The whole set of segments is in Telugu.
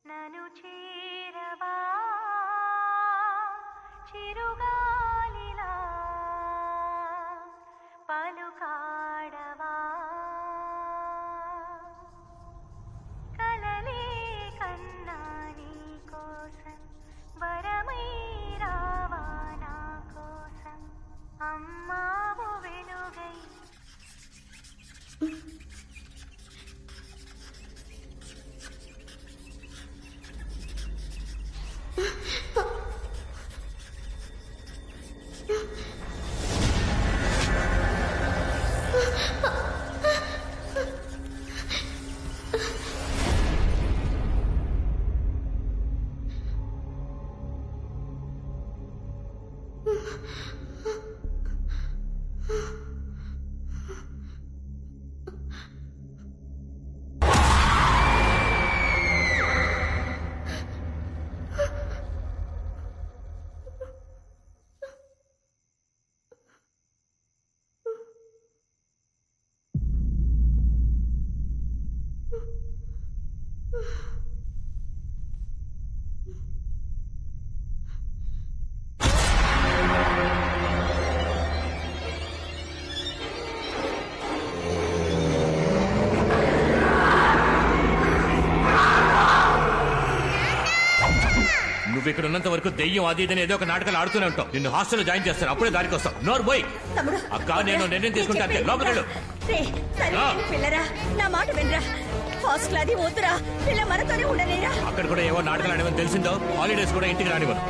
నను చేరవా చిరుగాలిలా పలుకాడవా కలలే కన్నా నీ కోసం వరమై రావా నా కోసం అమ్మావు వెలుగై నువ్వు ఇక్కడ ఉన్నంత వరకు దెయ్యం అది ఇదని ఏదో ఒక నాటకాలు ఆడుతూనే ఉంటావు. నిన్ను హాస్టల్లో జాయిన్ చేస్తారు, అప్పుడే దానికి వస్తావు. నోరు పోయి అక్క, నేను నిర్ణయం తీసుకుంటా అంతే. లోపల పిల్లరా నా మాట వినరా. హాస్టల్ అది వద్దురా, పిల్ల మనతోనే ఉండలేరా. అక్కడ కూడా ఏవో నాటకాలు ఆడమని తెలిసిందో హాలిడేస్ కూడా ఇంటికి రానివ్వరు.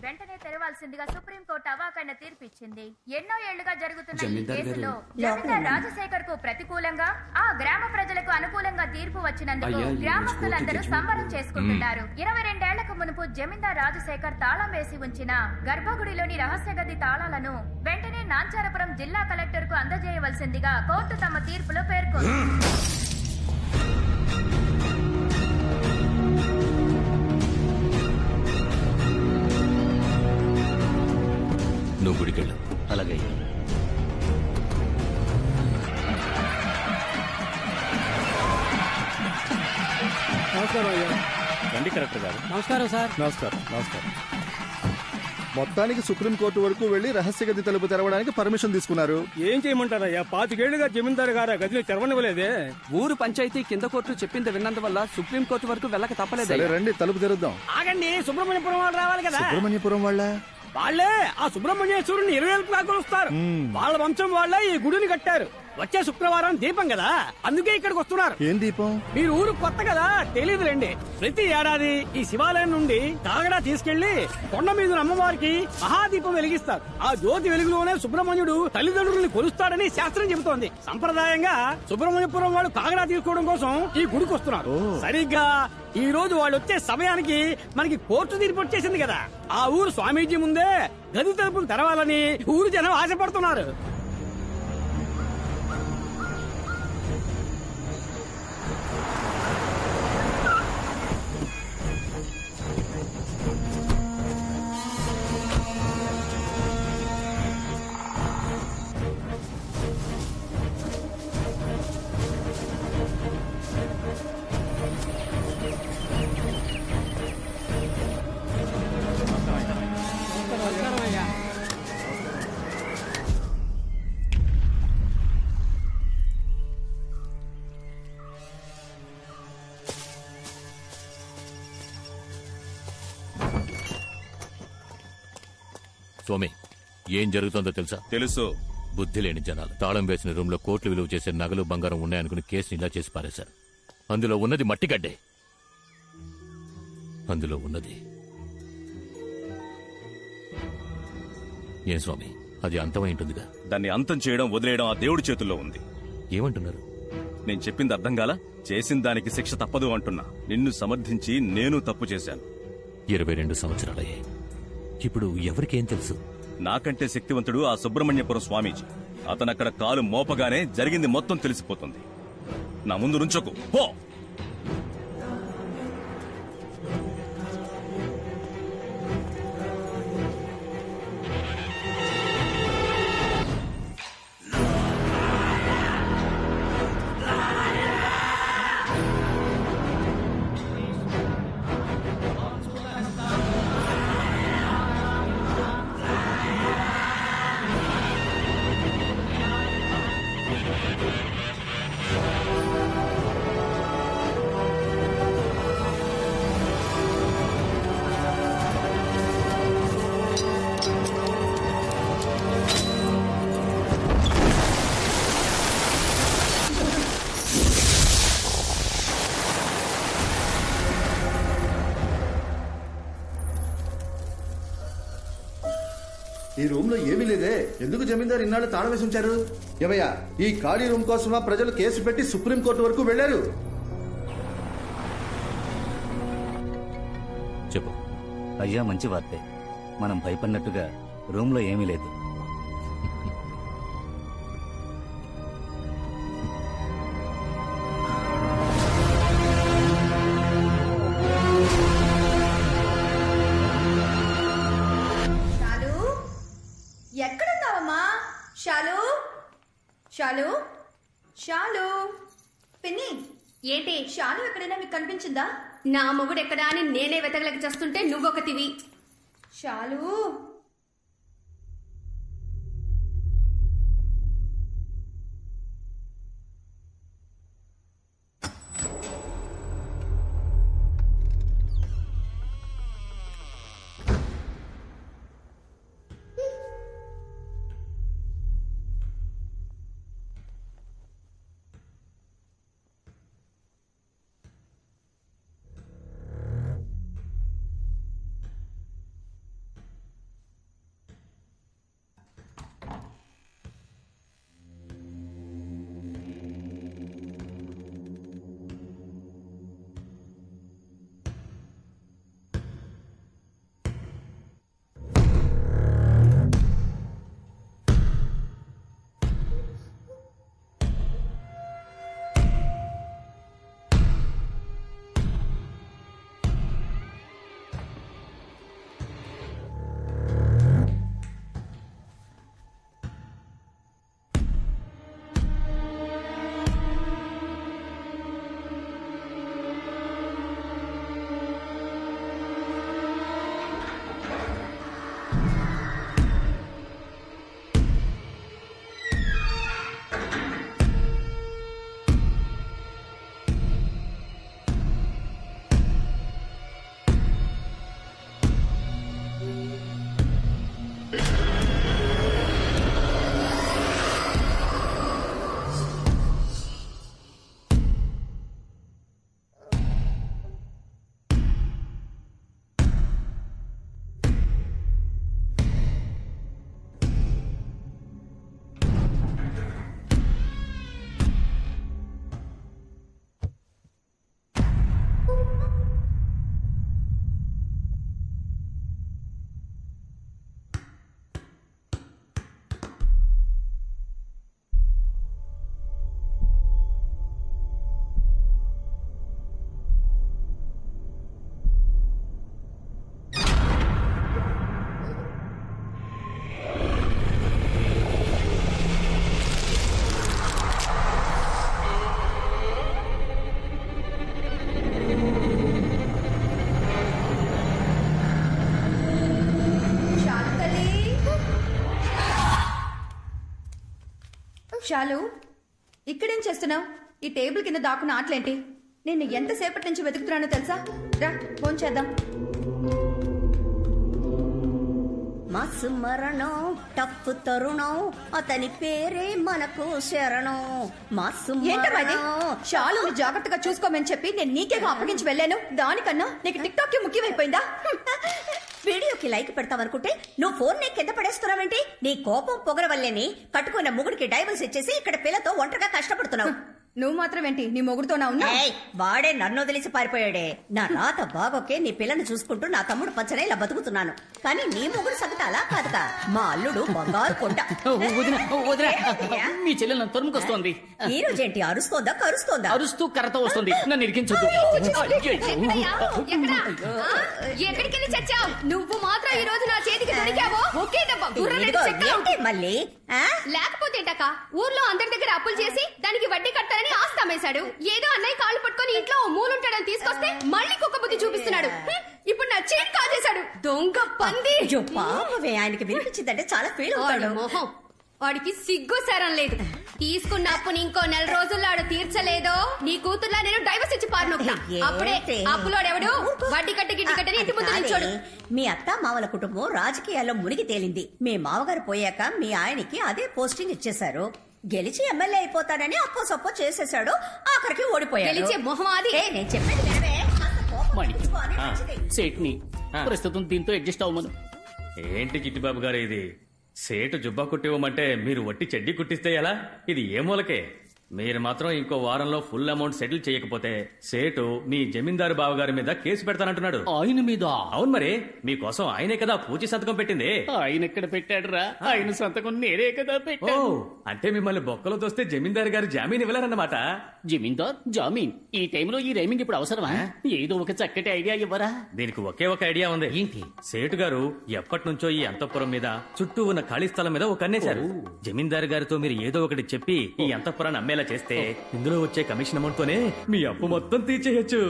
వెంటనే తెరవాల్సిందిగా సుప్రీంకోర్టు అవాకైన తీర్పిచ్చింది. ఎన్నో ఏళ్లుగా జరుగుతున్న ఈ కేసులో జమీందార్ రాజశేఖర్ కు ప్రతికూలంగా, ఆ గ్రామ ప్రజలకు అనుకూలంగా తీర్పు వచ్చినందుకు గ్రామస్తులందరూ సంబరం చేసుకుంటున్నారు. 22 ఏళ్లకు మునుపు జమీందార్ రాజశేఖర్ తాళం వేసి ఉంచిన గర్భగుడిలోని రహస్య గది తాళాలను వెంటనే నాంచారపురం జిల్లా కలెక్టర్ కు అందజేయవలసిందిగా కోర్టు తమ తీర్పులో పేర్కొంది. నువ్వు గుడికెళ్ళు. అలాగే. నమస్కారం అయ్యా. రండి కలెక్టర్ గారు. నమస్కారం సార్. నమస్కారం. నమస్కారం. మొత్తానికి సుప్రీంకోర్టు వరకు వెళ్లి రహస్య గది తలుపు తెరవడానికి పర్మిషన్ తీసుకున్నారు. ఏం చేయమంటారయ్యా, 25 ఏళ్లుగా జమీందారు గారు ఆ గదిని తెరవనివ్వలేదే. ఊరు పంచాయతీ కింద కోర్టు చెప్పింది విన్నందువల్ల సుప్రీంకోర్టు వరకు వెళ్ళక తప్పలేదు. సరే రండి, తలుపు తెరుద్దాం. ఆగండి, సుబ్రహ్మణ్యపురం వాళ్ళు రావాలి కదా. సుబ్రహ్మణ్యపురం వాళ్ళే ఆ సుబ్రహ్మణ్యేశ్వరుని 20 కొలుస్తారు. వాళ్ళ వంశం వాళ్ళే ఈ గుడిని కట్టారు. వచ్చే శుక్రవారం దీపం కదా, అందుకే ఇక్కడికి వస్తున్నారు. ఏం దీపం? మీరు ఊరు కొత్త కదా, తెలియదులేండి. ప్రతి ఏడాది ఈ శివాలయం నుండి కాగడా తీసుకెళ్లి కొండ మీద అమ్మవారికి మహాదీపం వెలిగిస్తారు. ఆ జ్యోతి వెలుగులోనే సుబ్రహ్మణ్యుడు తల్లిదండ్రుల్ని కొలుస్తాడని శాస్త్రం చెబుతోంది. సంప్రదాయంగా సుబ్రహ్మణ్యపురం వాళ్ళు కాగడా తీసుకోవడం కోసం ఈ గుడికి వస్తున్నారు. సరిగ్గా ఈ రోజు వాళ్ళు వచ్చే సమయానికి మనకి కోర్టు తీర్పు వచ్చేసింది కదా. ఆ ఊరు స్వామీజీ ముందే గది తలుపులు తెరవాలని ఊరు జనం ఆశపడుతున్నారు. స్వామి, ఏం జరుగుతుందో తెలుసా? తెలుసు. బుద్ధి లేని జనాలు తాళం వేసిన రూమ్ లో కోట్లు విలువ చేసే నగలు బంగారం ఉన్నాయనుకుని కేసుని ఇలా చేసి పారేశారు. అందులో ఉన్నది మట్టిగడ్డే. అందులో ఉన్నది ఏం స్వామి, అది అంతమై ఉంటుందిగా. దాన్ని అంతం చేయడం వదిలేయడం ఆ దేవుడి చేతుల్లో ఉంది. ఏమంటున్నారు? నేను చెప్పింది అర్థం కాలా? చేసిన దానికి శిక్ష తప్పదు అంటున్నా. నిన్ను సమర్థించి నేను తప్పు చేశాను. 22 సంవత్సరాలయ్యాయి. ఇప్పుడు ఎవరికేం తెలుసు? నాకంటే శక్తివంతుడు ఆ సుబ్రహ్మణ్యపురం స్వామీజీ. అతనక్కడ కాలు మోపగానే జరిగింది మొత్తం తెలిసిపోతుంది. నా ముందు నుంచోకు పో. ఈ రూమ్ లో ఏమీ లేదే. ఎందుకు జమీందారు ఇన్నాళ్ళు తాళం వేసి ఉంచారు? ఏమయ్యా, ఈ ఖాళీ రూమ్ కోసమా ప్రజలు కేసు పెట్టి సుప్రీంకోర్టు వరకు వెళ్లారు? చెప్పు. అయ్యా, మంచి వార్తే. మనం భయపడినట్టుగా రూమ్ లో ఏమీ లేదు. ఎక్కడున్నావమ్మా? షాలు, షాలు, షాలు. పిన్ని, ఏంటి? షాలు ఎక్కడైనా మీకు కనిపించిందా? నా మొగుడు ఎక్కడా అని నేనే వెతకలేక చేస్తుంటే నువ్వొకటివి. షాలు. షాలు, ఇక్కడేం చేస్తున్నావు? ఈ టేబుల్ కింద దాక్కున్న ఆటలేంటి? నిన్ను ఎంతసేపటి నుంచి వెతుకుతున్నానో తెలుసా? రా, ఫోన్ చేద్దాం. మసు మరణం టప్పు తరుణం అతని పేరే మనకు శరణం. మసు ఏంటమ్మది షాలుని జాగ్రత్తగా చూసుకోమని చెప్పి నేను నీకేగా అప్పగించి వెళ్ళాను. దానికన్నా నీకు టిక్ టాక్ ముఖ్యమైపోయిందా? వీడియోకి లైక్ పెడతావనుకుంటే నువ్వు ఫోన్ ని కింద పడేస్తున్నావేంటి? నీ కోపం పొగర వల్లేని కట్టుకున్న ముగుడికి డైవర్స్ ఇచ్చేసి ఇక్కడ పిల్లతో ఒంటరిగా కష్టపడుతున్నావు. నువ్వు మాత్రం ఏంటి నీ మొగుడుతో నా ఉన్నా? వాడే నన్ను వదిలేసి పారిపోయాడే. నా రాత బాగోకే నీ పిల్లని చూసుకుంటూ నా తమ్ముడు పచ్చనే ఇలా బతుకుతున్నాను. కానీ నీ మొగుడు సంగతి అలా కాదుగా. మా అల్లుడు బంగారు కొండ. మీ చెల్లెలు నన్ను తరుముకొస్తోంది. ఈ రోజేంటి అరుస్తోందా కరుస్తోందా? అరుస్తూ కర్రతో వస్తుంది. నన్ను ఇరికించొద్దు. ఎక్కడికెళ్ళి చచ్చావు? నువ్వు మాత్రం ఈ రోజు నా చేతికి దొరికావో ఒకే దెబ్బ ఏంటి మళ్ళీ? లేకపోతే ఊర్లో అందరి దగ్గర అప్పులు చేసి దానికి వడ్డీ కట్టాలని ఆస్తి అమ్మేశాడు. ఏదో అన్నయ్య కాళ్ళు పట్టుకొని ఇంట్లో మూలుంటాడని తీసుకొస్తే మళ్ళీ కుక్క బుద్ధి చూపిస్తున్నాడు. ఇప్పుడు నా చైన్ కాజేశాడు. దొంగ పంది. పాపమే, ఆయనకి వినిపించిందంటే చాలా ఫీల్ అవుతాడు. మొహం వాడికి సిగ్గు సరం లేదు. తీసుకున్న అప్పుని ఇంకో 4 రోజుల్లో ఆడు తీర్చలేదో నీ కూతుర్లా నేను డైవర్స్ ఇచ్చి పారినొక్తా. అప్పుడే అప్పులోడెవడు వడ్డీ కట్టి గిడ్డి కట్టని ఇంటి ముందు నిల్చోడు. మీ అత్త మామల కుటుంబం రాజకీయాల్లో మునిగి తేలింది. మీ మామగారు పోయాక మీ ఆయనకి అదే పోస్టింగ్ ఇచ్చేశారు. గెలిచి ఎమ్మెల్యే అయిపోతాడని అప్పో సప్పో చేసేశాడు. ఆఖరికి ఓడిపోయాడు. గెలిచే మొహం అది. నేను చెప్పేది వినవే. సేట్ని ప్రస్తుతం దీంతో అడ్జస్ట్ అవ్వమను. ఏంటి చిట్టిబాబు గారు ఇది? సేటు జుబ్బా కుట్టివ్వమంటే మీరు వట్టి చెడ్డీ కుట్టిస్తే ఎలా? ఇది ఏ మూలకే? మీరు మాత్రం ఇంకో వారంలో ఫుల్ అమౌంట్ సెటిల్ చేయకపోతే సేటు మీ జమీందారు బావగారి మీద కేసు పెడతానంటున్నాడు. ఆయన మీద? అవును మరి, మీకోసం ఆయనే కదా పూచి సంతకం పెట్టింది. ఆయన ఎక్కడ పెట్టాడు రా? ఆయన సంతకం నేనే కదా పెట్టా. అంటే మిమ్మల్ని బొక్కలో తోస్తే జమీందారు గారు జామీన్ ఇవ్వలేరన్నమాట. జమీందార్ జామీన్? ఈ టైంలో ఈ రైమింగ్ ఇప్పుడు అవసరమా? ఏదో ఒక చక్కటి ఐడియా ఇవ్వరా? దీనికి ఒకే ఒక ఐడియా ఉంది. ఏంటి? సేటు గారు ఎప్పటి నుంచో ఈ అంతఃపురం మీద చుట్టూ ఉన్న ఖాళీ స్థలం మీద ఒక కన్నేశారు. జమీందారు గారితో మీరు ఏదో ఒకటి చెప్పి ఈ అంతఃపురాన్ని అమ్మేలా చేస్తే ఇందులో వచ్చే కమిషన్ అమౌంట్ తోనే మీ అప్పు మొత్తం తీర్చేయచ్చు.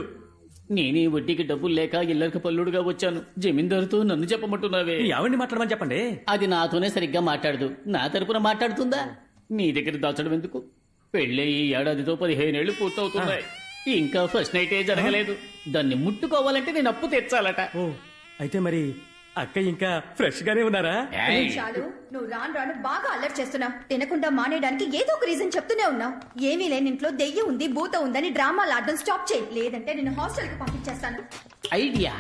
నేనే వడ్డీకి డబ్బులు లేక ఇల్లరికి పల్లుడుగా వచ్చాను. జమీందారుతో నన్ను చెప్పమంటున్నావే? ఎవరిని మాట్లాడమని చెప్పండి. అది నాతోనే సరిగ్గా మాట్లాడదు. నా తరపున మాట్లాడుతుందా? నీ దగ్గర దాచడం ఎందుకు? పెళ్ళే ఈ ఏడాదితో 15 ఏళ్లు పూర్తవుతున్నాయి. ఇంకా ఫస్ట్ నైటే జరగలేదు. దాన్ని ముట్టుకోవాలంటే నేను అప్పు తెచ్చాలట. అయితే మరి అక్క ఇంకా ఫ్రెష్ గానే ఉన్నారా? చాలు, నువ్వు రాను రాను బాగా అల్లరి చేస్తున్నావు. తినకుండా మానేయడానికి ఏదో ఒక రీజన్ చెప్తూనే ఉన్నావు. ఏమీ లేని ఇంట్లో దెయ్యం ఉంది భూత ఉందని డ్రామాలు ఆడడం స్టాప్ చేయి. లేదంటే నేను హాస్టల్ కి పంపించేస్తాను. ఐడియా.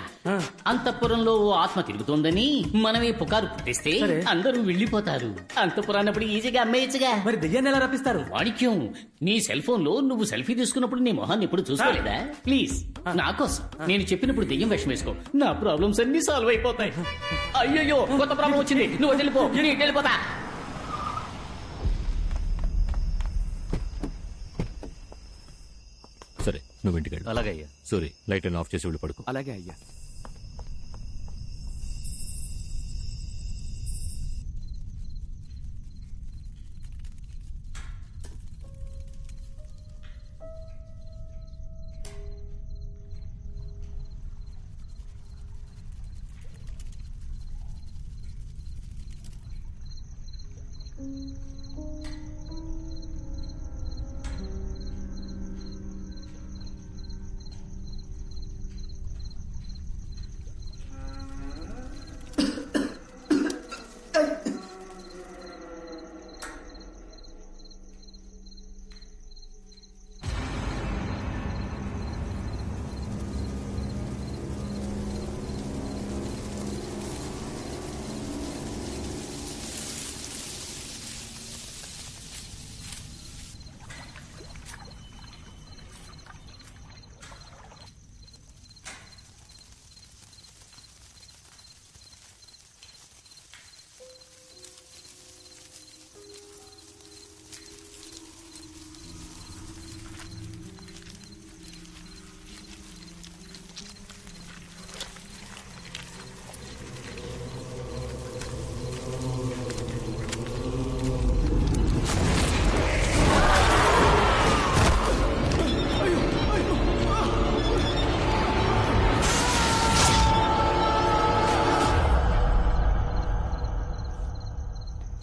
అంతఃపురంలో ఓ ఆత్మ తిరుగుతోందని మనమే పుకారు పుట్టిస్తే అందరూ వెళ్ళిపోతారు. అంతఃపురాన్నప్పుడు ఈజీగా అమ్మేయచ్చుగా. మరి దెయ్యాన్ని ఎలా రప్పిస్తారు? వాడిక్యం. నీ సెల్ ఫోన్ లో నువ్వు సెల్ఫీ తీసుకున్నప్పుడు నీ మొహాన్ని ఎప్పుడు చూసుకోలేదా? ప్లీజ్ నా కోసం నేను చెప్పినప్పుడు దెయ్యం వేషం వేసుకో. నా ప్రాబ్లమ్స్ అన్ని సాల్వ్ అయిపోతాయి. అయ్యో కొత్త ప్రాబ్లం వచ్చింది. నువ్వు వెళ్ళిపో. నేను వెళ్ళిపోతా. సరే నువ్వు ఇంటికి వెళ్ళు. అలాగే అయ్యా. సూరి లైట్ ఆఫ్ చేసి వెళ్ళి పడుకో. అలాగే అయ్యా.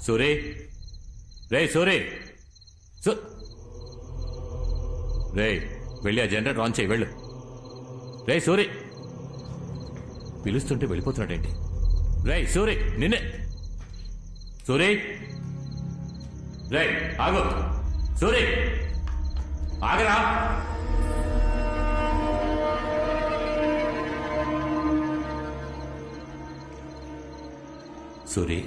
సూరి, రే సూరి, రే వెళ్ళి ఆ జనరేటర్ ఆన్ చేయి. వెళ్ళు. రే సూరి, పిలుస్తుంటే వెళ్ళిపోతున్నాడేంటి? రేయ్ సూరి నిన్నే సూరి రేయ్ ఆగు సూరి ఆగరా సూరి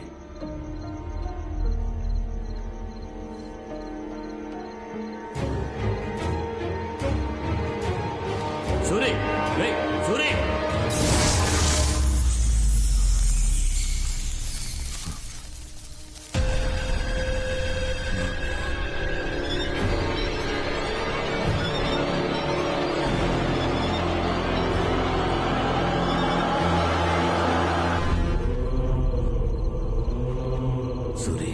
సూరి రేయ్ సూరి సూరి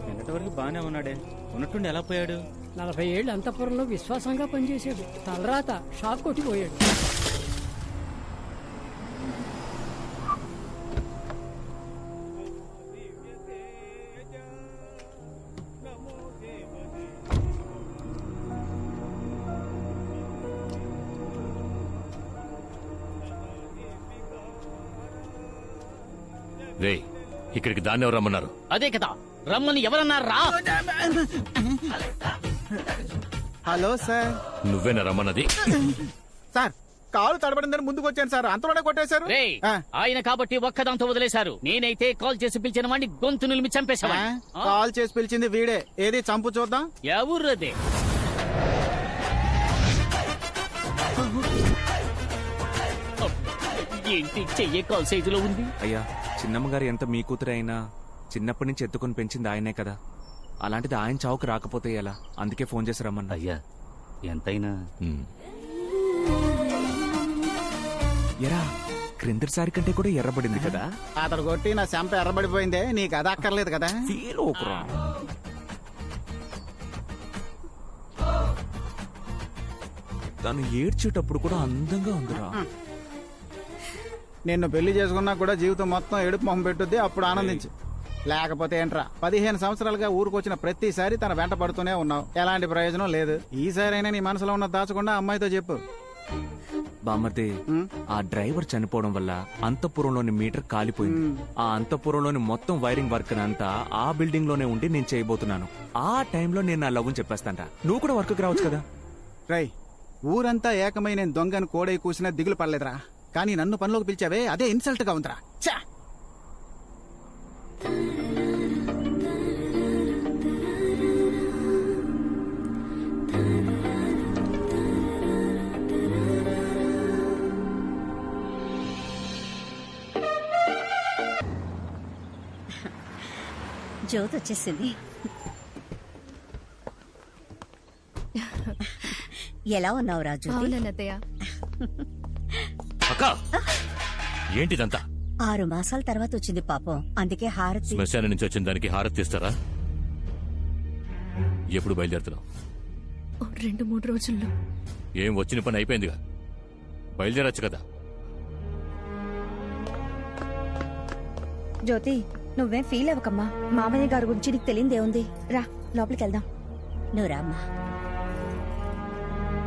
నిన్నటి వరకు బాగానే ఉన్నాడే ఉన్నట్టుండి ఎలా పోయాడు 40 ఏళ్ళు అంతఃపురంలో విశ్వాసంగా పనిచేశాడు. తలరాత షాక్ కొట్టిపోయాడు. రేయ్ ఇక్కడికి దాన్ని ఎవరు రమ్మన్నారు? అదే కదా రమ్మని ఎవరన్నారా? Hello sir. నువ్వేనా రమ్మన్నది? సార్ కాలు తడబడిందని ముందుకు వచ్చాను సార్, అంతలోనే కొట్టేశారు. రేయ్, ఆయన కాబట్టి ఒక్కదాంతో వదిలేశారు. నేనైతే కాల్ చేసి పిలిచిన వాడిని గొంతు నిలిమి చంపేశావాడిని. కాల్ చేసి పిలిచింది వీడే. ఏది చంపు చూద్దాం. ఎవరదే? ఏంటి చెయ్యే కాల్ సైజులో ఉంది? అయ్యా చిన్నమ్మగారు ఎంత మీ కూతురు అయినా చిన్నప్పటి నుంచి ఎత్తుకుని పెంచింది ఆయనే కదా. అలాంటిది ఆయన చావుకు రాకపోతే ఎలా? అందుకే ఫోన్ చేసి రమ్మన్నా. అయ్యా ఎంతైనా ఎరా క్రిందటిసారి కంటే కూడా ఎర్రబడింది కదా. అతడు కొట్టి నా చెంప ఎర్రబడిపోయిందే, నీకు అది అక్కర్లేదు కదా. ఫీల్ ఓకురా. తను ఏడ్చేటప్పుడు కూడా అందంగా ఉందిరా. నిన్ను పెళ్లి చేసుకున్నా కూడా జీవితం మొత్తం ఏడుపు మొహం పెట్టుద్ది, అప్పుడు ఆనందించు. లేకపోతే ఏంట్రా, 15 సంవత్సరాలుగా ఊరుకొచ్చిన ప్రతిసారి తన వెంట పడుతూనే ఉన్నావు. ఎలాంటి ప్రయోజనం లేదు. ఈసారైనా నీ మనసులో ఉన్న దాచకుండా అమ్మాయితో చెప్పు. బామ్మర్ది, ఆ డ్రైవర్ చనిపోవడం వల్ల అంతఃపురంలోని మీటర్ కాలిపోయింది. ఆ అంతఃపురంలోని మొత్తం వైరింగ్ వర్క్ అంతా ఆ బిల్డింగ్ లోనే ఉండి నేను చేయబోతున్నాను. ఆ టైంలో నేను నా లవ్ చెప్పేస్తాంట. నువ్వు కూడా వర్క్ రావచ్చు కదా. రై, ఊరంతా ఏకమై నేను దొంగని కోడై కూసినా దిగులు పడలేదురా. కానీ నన్ను పనిలోకి పిలిచావే, అదే ఇన్సల్ట్ గా ఉందిరా. చా జ్యోతి వచ్చేసింది. ఎలా ఉన్నావు రాజు? అక్క ఏంటిదంతా? 6 మాసాల తర్వాత వచ్చింది పాపం, అందుకే హారతి. శ్మశానం నుంచి వచ్చిన దానికి హారతి ఇస్తారా? ఎప్పుడు బయలుదేరుతున్నావు? 2-3 రోజుల్లో. ఏం వచ్చిన పని అయిపోయిందిగా, బయలుదేరచ్చు కదా. జ్యోతి నువ్వేం ఫీల్ అవ్వకమ్మా. మామయ్య గారి గురించి నీకు తెలియదేముంది. రా లోపలికి వెళ్దాం. నువ్వు రామ్మా.